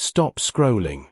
Stop scrolling.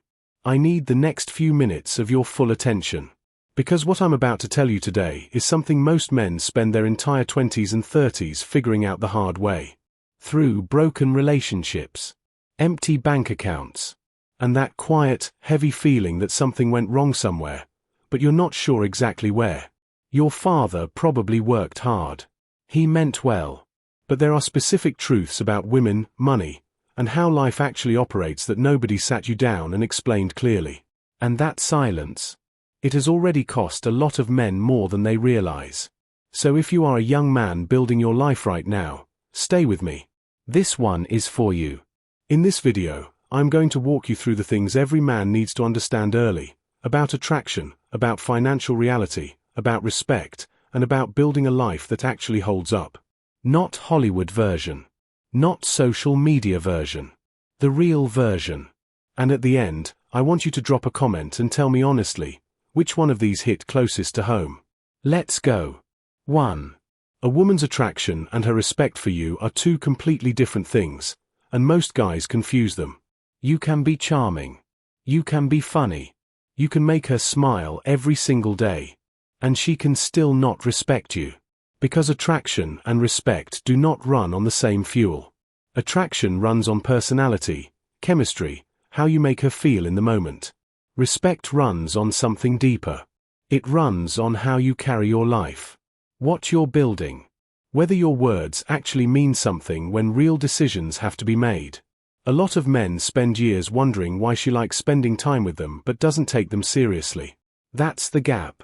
I need the next few minutes of your full attention. Because what I'm about to tell you today is something most men spend their entire 20s and 30s figuring out the hard way. Through broken relationships, empty bank accounts, and that quiet, heavy feeling that something went wrong somewhere, but you're not sure exactly where. Your father probably worked hard. He meant well. But there are specific truths about women, money, and how life actually operates that nobody sat you down and explained clearly. And that silence, it has already cost a lot of men more than they realize. So if you are a young man building your life right now, stay with me. This one is for you. In this video, I'm going to walk you through the things every man needs to understand early, about attraction, about financial reality, about respect, and about building a life that actually holds up. Not Hollywood version. Not social media version. The real version. And at the end, I want you to drop a comment and tell me honestly, which one of these hit closest to home. Let's go. 1. A woman's attraction and her respect for you are two completely different things, and most guys confuse them. You can be charming. You can be funny. You can make her smile every single day. And she can still not respect you. Because attraction and respect do not run on the same fuel. Attraction runs on personality, chemistry, how you make her feel in the moment. Respect runs on something deeper. It runs on how you carry your life. What you're building. Whether your words actually mean something when real decisions have to be made. A lot of men spend years wondering why she likes spending time with them but doesn't take them seriously. That's the gap.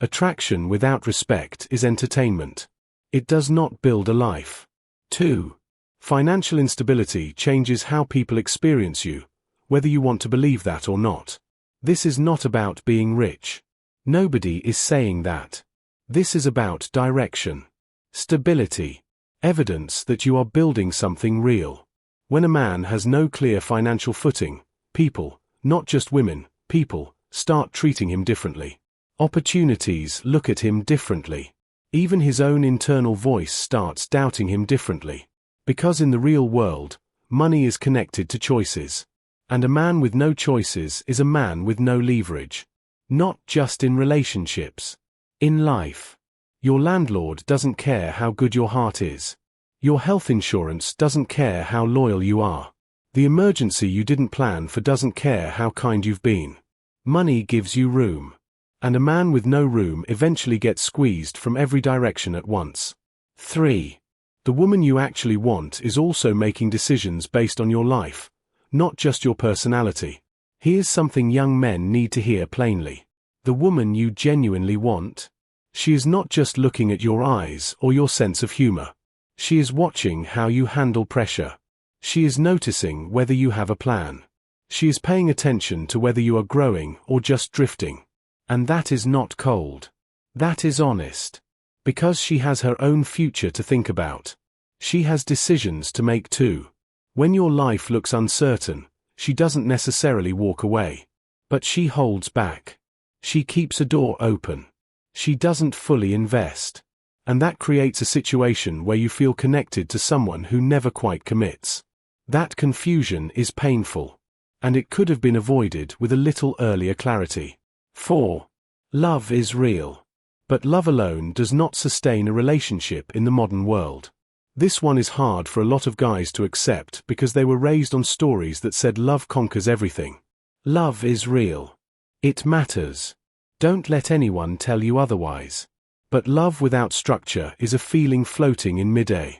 Attraction without respect is entertainment. It does not build a life. 2. Financial instability changes how people experience you, whether you want to believe that or not. This is not about being rich. Nobody is saying that. This is about direction. Stability. Evidence that you are building something real. When a man has no clear financial footing, people, not just women, people, start treating him differently. Opportunities look at him differently. Even his own internal voice starts doubting him differently. Because in the real world, money is connected to choices. And a man with no choices is a man with no leverage. Not just in relationships. In life. Your landlord doesn't care how good your heart is. Your health insurance doesn't care how loyal you are. The emergency you didn't plan for doesn't care how kind you've been. Money gives you room. And a man with no room eventually gets squeezed from every direction at once. 3. The woman you actually want is also making decisions based on your life, not just your personality. Here's something young men need to hear plainly. The woman you genuinely want, she is not just looking at your eyes or your sense of humor. She is watching how you handle pressure. She is noticing whether you have a plan. She is paying attention to whether you are growing or just drifting. And that is not cold. That is honest. Because she has her own future to think about. She has decisions to make too. When your life looks uncertain, she doesn't necessarily walk away. But she holds back. She keeps a door open. She doesn't fully invest. And that creates a situation where you feel connected to someone who never quite commits. That confusion is painful. And it could have been avoided with a little earlier clarity. 4. Love is real. But love alone does not sustain a relationship in the modern world. This one is hard for a lot of guys to accept because they were raised on stories that said love conquers everything. Love is real. It matters. Don't let anyone tell you otherwise. But love without structure is a feeling floating in midair.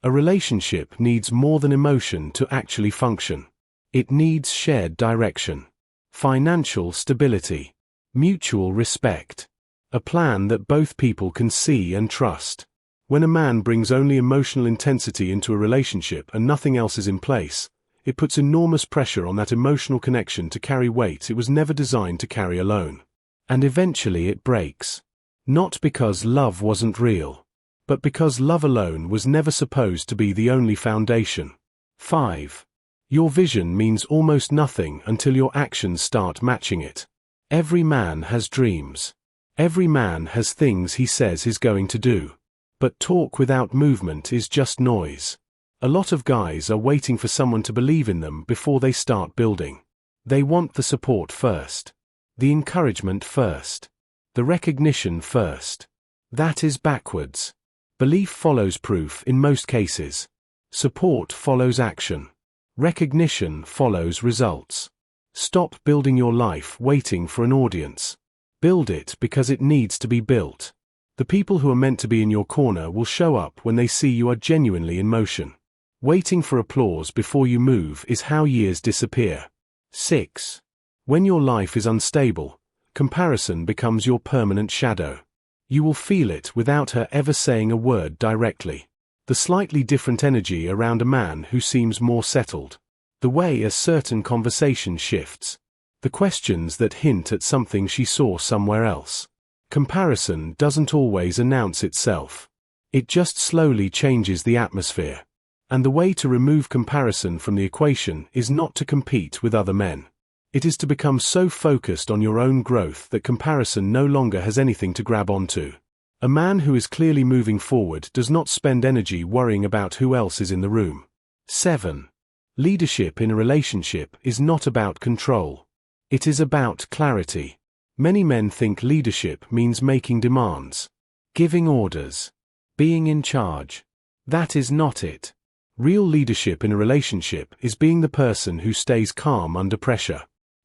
A relationship needs more than emotion to actually function. It needs shared direction. Financial stability. Mutual respect. A plan that both people can see and trust. When a man brings only emotional intensity into a relationship and nothing else is in place, it puts enormous pressure on that emotional connection to carry weight it was never designed to carry alone. And eventually it breaks. Not because love wasn't real, but because love alone was never supposed to be the only foundation. 5. Your vision means almost nothing until your actions start matching it. Every man has dreams. Every man has things he says he's going to do. But talk without movement is just noise. A lot of guys are waiting for someone to believe in them before they start building. They want the support first. The encouragement first. The recognition first. That is backwards. Belief follows proof in most cases. Support follows action. Recognition follows results. Stop building your life waiting for an audience. Build it because it needs to be built. The people who are meant to be in your corner will show up when they see you are genuinely in motion. Waiting for applause before you move is how years disappear. 6. When your life is unstable, comparison becomes your permanent shadow. You will feel it without her ever saying a word directly. The slightly different energy around a man who seems more settled. The way a certain conversation shifts. The questions that hint at something she saw somewhere else. Comparison doesn't always announce itself. It just slowly changes the atmosphere. And the way to remove comparison from the equation is not to compete with other men. It is to become so focused on your own growth that comparison no longer has anything to grab onto. A man who is clearly moving forward does not spend energy worrying about who else is in the room. 7. Leadership in a relationship is not about control. It is about clarity. Many men think leadership means making demands, giving orders, being in charge. That is not it. Real leadership in a relationship is being the person who stays calm under pressure,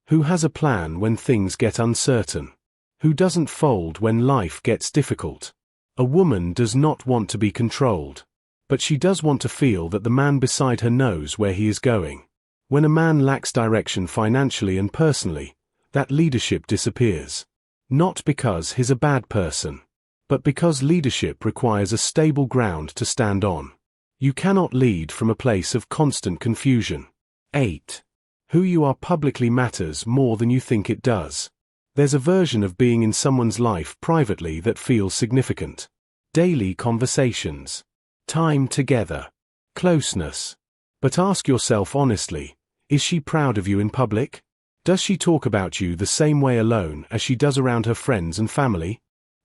who has a plan when things get uncertain, who doesn't fold when life gets difficult. A woman does not want to be controlled, but she does want to feel that the man beside her knows where he is going. When a man lacks direction financially and personally, that leadership disappears. Not because he's a bad person, but because leadership requires a stable ground to stand on. You cannot lead from a place of constant confusion. 8. Who you are publicly matters more than you think it does. There's a version of being in someone's life privately that feels significant. Daily conversations. Time together. Closeness. But ask yourself honestly, is she proud of you in public? Does she talk about you the same way alone as she does around her friends and family?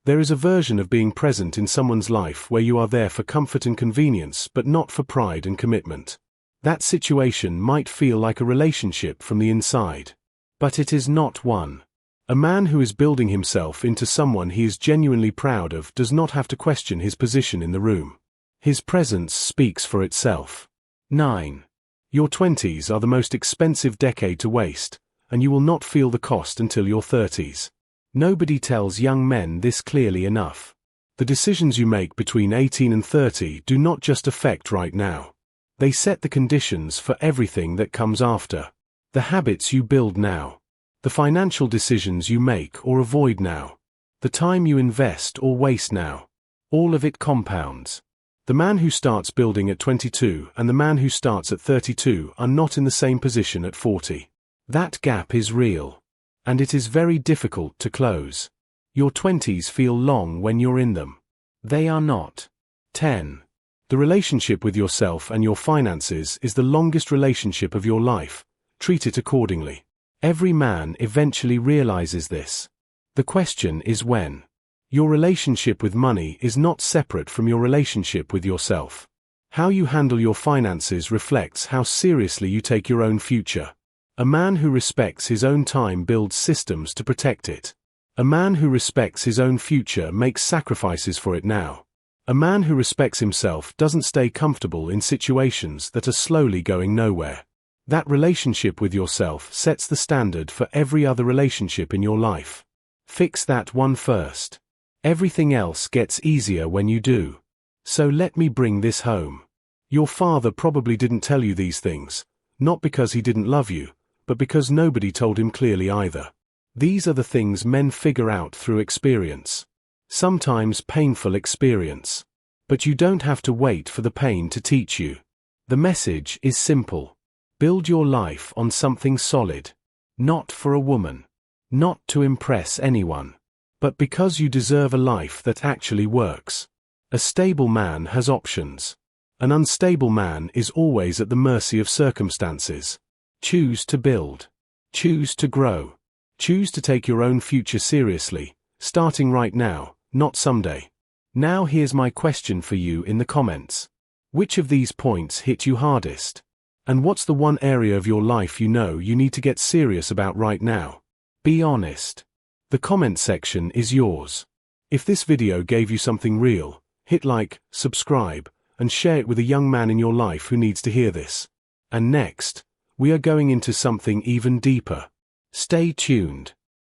There is a version of being present in someone's life where you are there for comfort and convenience but not for pride and commitment. That situation might feel like a relationship from the inside. But it is not one. A man who is building himself into someone he is genuinely proud of does not have to question his position in the room. His presence speaks for itself. 9. Your 20s are the most expensive decade to waste, and you will not feel the cost until your 30s. Nobody tells young men this clearly enough. The decisions you make between 18 and 30 do not just affect right now. They set the conditions for everything that comes after. The habits you build now. The financial decisions you make or avoid now. The time you invest or waste now. All of it compounds. The man who starts building at 22 and the man who starts at 32 are not in the same position at 40. That gap is real. And it is very difficult to close. Your 20s feel long when you're in them. They are not. 10. The relationship with yourself and your finances is the longest relationship of your life. Treat it accordingly. Every man eventually realizes this. The question is when. Your relationship with money is not separate from your relationship with yourself. How you handle your finances reflects how seriously you take your own future. A man who respects his own time builds systems to protect it. A man who respects his own future makes sacrifices for it now. A man who respects himself doesn't stay comfortable in situations that are slowly going nowhere. That relationship with yourself sets the standard for every other relationship in your life. Fix that one first. Everything else gets easier when you do. So let me bring this home. Your father probably didn't tell you these things, not because he didn't love you, but because nobody told him clearly either. These are the things men figure out through experience. Sometimes painful experience. But you don't have to wait for the pain to teach you. The message is simple. Build your life on something solid. Not for a woman. Not to impress anyone. But because you deserve a life that actually works. A stable man has options. An unstable man is always at the mercy of circumstances. Choose to build. Choose to grow. Choose to take your own future seriously, starting right now, not someday. Now here's my question for you in the comments. Which of these points hit you hardest? And what's the one area of your life you know you need to get serious about right now? Be honest. The comment section is yours. If this video gave you something real, hit like, subscribe, and share it with a young man in your life who needs to hear this. And next, we are going into something even deeper. Stay tuned.